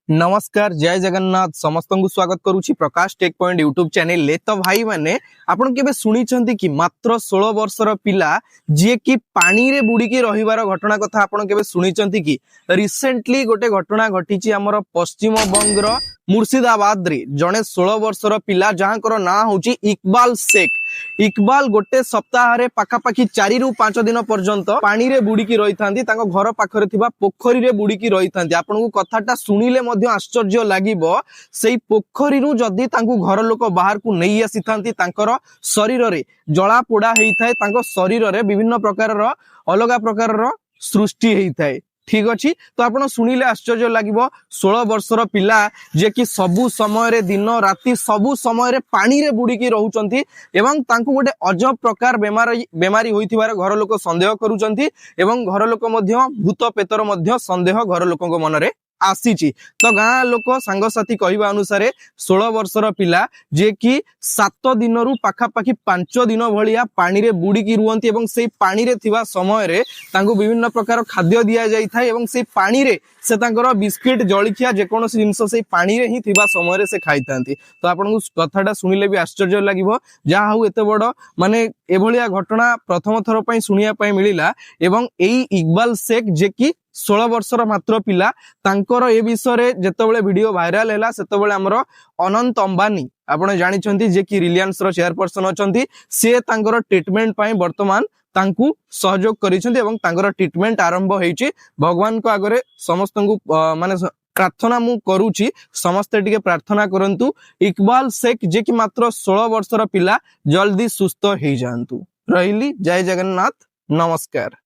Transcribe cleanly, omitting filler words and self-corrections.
नमस्कार जय जगन्नाथ समस्त को स्वागत करुछि प्रकाश टेक पॉइंट यूट्यूब चैनल ले। तो भाई माने आपण केबे सुनिछंती कि मात्र 16 वर्षर पिला जे कि पानी रे बुडी के रहिवार घटना कथा आपण केबे सुनिछंती कि रिसेंटली गोटे घटना घटिछि हमर पश्चिम बंगर मुर्शिदाबाद रे जने 16 वर्षर पिला जहांकर ना होछि इकबाल शेख। इकबाल गोटे सप्ताह रे पाखा पाखी 4 रु 5 दिन पर्यंत पानी रे बुडी की रही थांती तांको घर पाखरे थिबा पोखरी रे बुडी की रही थांती। आपण को कथाटा सुनिले मध्य आश्चर्य लागिबो सेई पोखरी रु जदी तांको घर लोक बाहर को नै आसी थांती तांकर शरीर रे जळा पोडा हेई थाए तांको शरीर रे विभिन्न प्रकार रो अलगा प्रकार रो सृष्टि हेई थाए। ठीक अछि तो आपण सुनिले आश्चर्य लागिबो 16 वर्षर पिला जे कि सबु समय रे दिन राति सबु समय रे पानी रे बुडी की रहउचंती एवं तांको गोटे अजब प्रकार बेमारी होइथिबार घर लोक संदेह करूचंती एवं घर लोक मध्य भूत पेतर मध्य संदेह घर लोकक मन रे आसीची। तो गाँ लोक सांगसाथी कहवा अनुसार 16 वर्षर पिला जे कि 7 दिन रु पाखा पाखी 5 दिन भलिया पानी रे बुडी की रुहंती एवं से पानी रे थिबा समय रे तांको विभिन्न प्रकार खाद्य दिया जाई थाए एवं से पानी रे से तांकर बिस्किट जळिखिया जे कोनोसी जिंस से पानी रे ही थिबा समय रे से खाइतांती। तो आपन कथाटा सुनिले भी आश्चर्य लागिबो जा हाउ एते बड़ माने एभलिया घटना प्रथम थर पई सुनिया पई मिलिला एवं एई इकबाल शेख जे कि 16 वर्षर मात्र पिला तांकर ए विषय जेतेबेले वीडियो वायरल हैला सेतेबेले हमर अनंत अंबानी आपण जानिछंती जे कि रिलायंस रो चेयरपर्सन अछंती से तांकर ट्रीटमेंट पई वर्तमान तांकू सहयोग करिसेंती एवं तांकर ट्रीटमेंट आरंभ हेछि। भगवान को आगरे समस्त को माने प्रार्थना मु करूची समस्ते टिके प्रार्थना करंतु इकबाल शेख जे कि मात्र 16 वर्षर पिला जल्दी सुस्थ हेइ जानतु। रहिली जय जगन्नाथ नमस्कार।